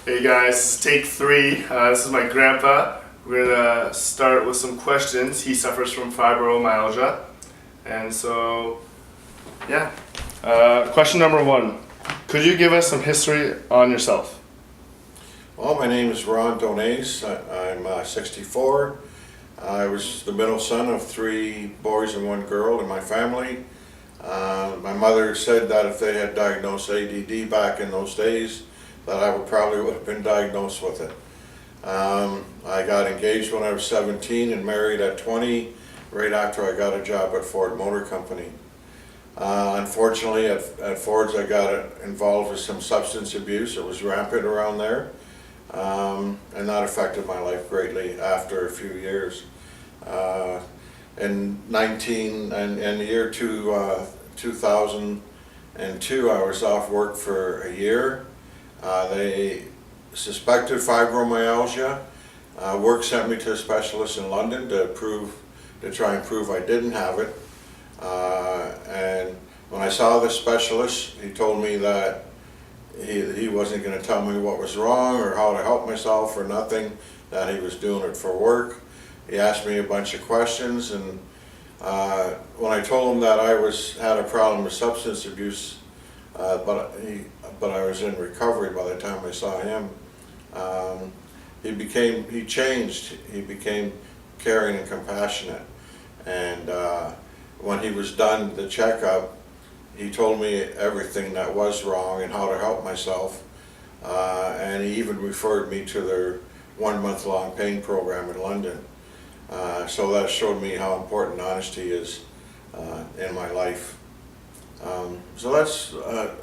Hey guys, take three. This is my grandpa. We're gonna start with some questions. He suffers from fibromyalgia. And so, yeah. Question number one. Could you give us some history on yourself? Well, my name is Ron Donace. I'm 64. I was the middle son of 3 boys and 1 girl in my family. My mother said that if they had diagnosed ADD back in those days, that I would have been diagnosed with it. I got engaged when I was 17 and married at 20, right after I got a job at Ford Motor Company. Unfortunately, at Ford's I got involved with some substance abuse. It was rampant around there, and that affected my life greatly after a few years. In the year 2002, I was off work for a year. They suspected fibromyalgia. Work sent me to a specialist in London to try and prove I didn't have it. And when I saw the specialist, he told me that he wasn't going to tell me what was wrong or how to help myself or nothing, that he was doing it for work. He asked me a bunch of questions, and when I told him that I had a problem with substance abuse, but I was in recovery by the time I saw him, he changed. He became caring and compassionate. And when he was done the checkup, he told me everything that was wrong and how to help myself. And he even referred me to their 1-month-long pain program in London. So that showed me how important honesty is in my life. So that's a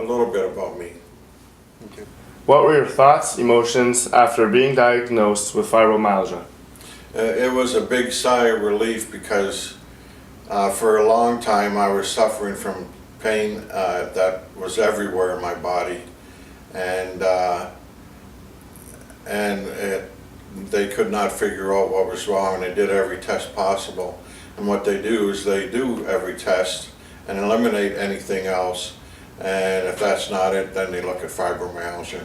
little bit about me. Okay. What were your thoughts, emotions after being diagnosed with fibromyalgia? It was a big sigh of relief because for a long time I was suffering from pain that was everywhere in my body, and they could not figure out what was wrong, and they did every test possible. And what they do is they do every test and eliminate anything else, and if that's not it, then they look at fibromyalgia.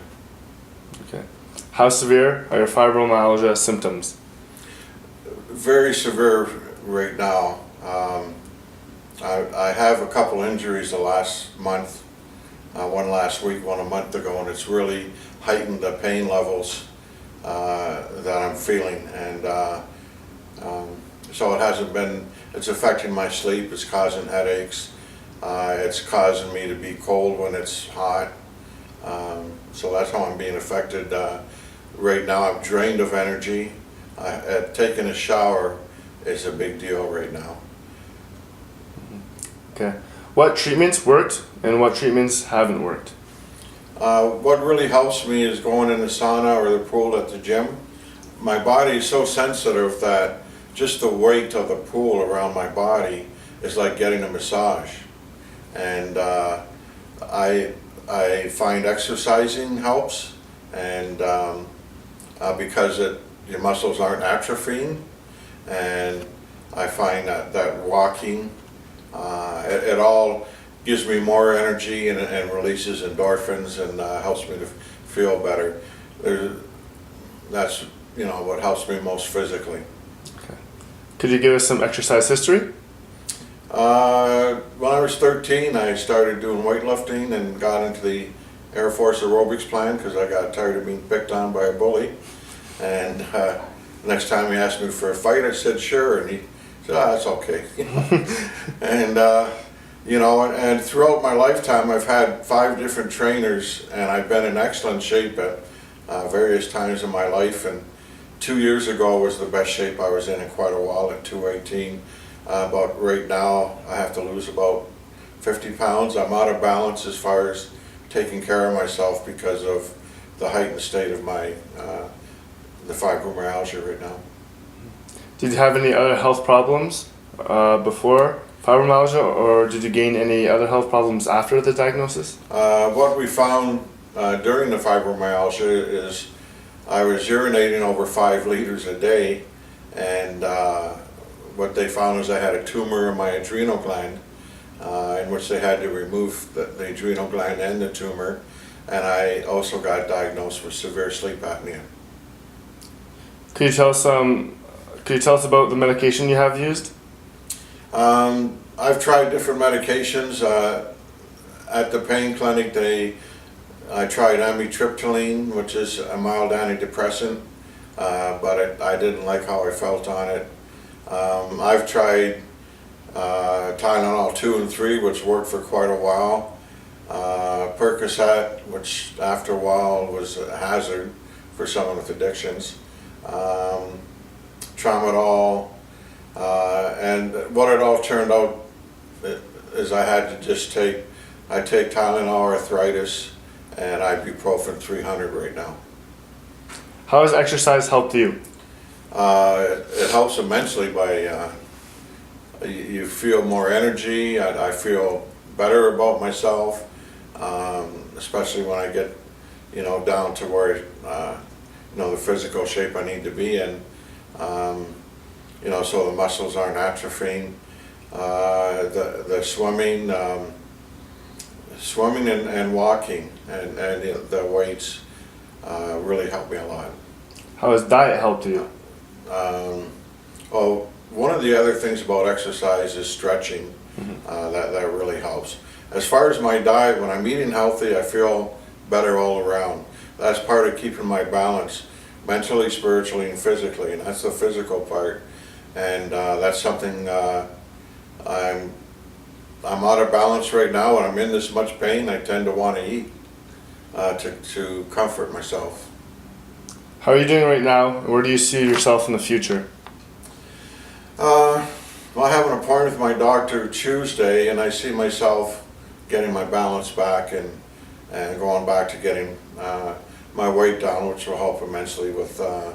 Okay. How severe are your fibromyalgia symptoms? Very severe right now. I have a couple injuries the last month, one last week, one a month ago, and it's really heightened the pain levels that I'm feeling, and so it's affecting my sleep, it's causing headaches, it's causing me to be cold when it's hot, so that's how I'm being affected. Right now I'm drained of energy. Taking a shower is a big deal right now. Okay. What treatments worked and what treatments haven't worked? What really helps me is going in the sauna or the pool at the gym. My body is so sensitive that just the weight of the pool around my body is like getting a massage. And I find exercising helps, and because your muscles aren't atrophying, and I find that walking, it all gives me more energy and releases endorphins and helps me to feel better. That's what helps me most physically. Okay. Could you give us some exercise history? When I was 13, I started doing weightlifting and got into the Air Force aerobics plan because I got tired of being picked on by a bully. And next time he asked me for a fight, I said sure, and he said, that's okay. And and throughout my lifetime I've had 5 different trainers, and I've been in excellent shape at various times in my life, and 2 years ago was the best shape I was in quite a while at 218. But right now I have to lose about 50 pounds. I'm out of balance as far as taking care of myself because of the heightened state of my the fibromyalgia right now. Did you have any other health problems before fibromyalgia, or did you gain any other health problems after the diagnosis? What we found during the fibromyalgia is I was urinating over 5 liters a day, and what they found was I had a tumor in my adrenal gland, in which they had to remove the adrenal gland and the tumor. and I also got diagnosed with severe sleep apnea. Could you tell us about the medication you have used? I've tried different medications. At the pain clinic, I tried amitriptyline, which is a mild antidepressant, but I didn't like how I felt on it. I've tried Tylenol 2 and 3, which worked for quite a while. Percocet, which after a while was a hazard for someone with addictions. Tramadol, and what it all turned out is I had to just take Tylenol arthritis and ibuprofen 300 right now. How has exercise helped you? It helps immensely by you feel more energy. I feel better about myself, especially when I get down to where the physical shape I need to be in. So the muscles aren't atrophying. The swimming and walking and the weights really helped me a lot. How has diet helped you? One of the other things about exercise is stretching. That really helps. As far as my diet, when I'm eating healthy, I feel better all around. That's part of keeping my balance, mentally, spiritually, and physically, and that's the physical part. And that's something I'm out of balance right now, and I'm in this much pain. I tend to want to eat to comfort myself. How are you doing right now? Where do you see yourself in the future? Well, I have an appointment with my doctor Tuesday, and I see myself getting my balance back and going back to getting my weight down, which will help immensely with the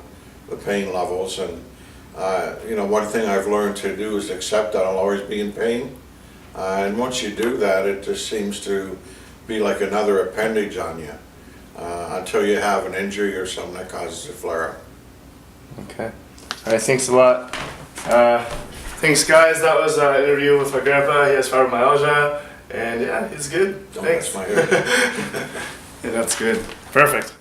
pain levels. And one thing I've learned to do is accept that I'll always be in pain. And once you do that, it just seems to be like another appendage on you until you have an injury or something that causes a flare-up. Okay. All right, thanks a lot. Thanks, guys. That was an interview with my grandpa. He has fibromyalgia, and yeah, he's good. Don't Thanks. mess my hair. Yeah, that's good. Perfect.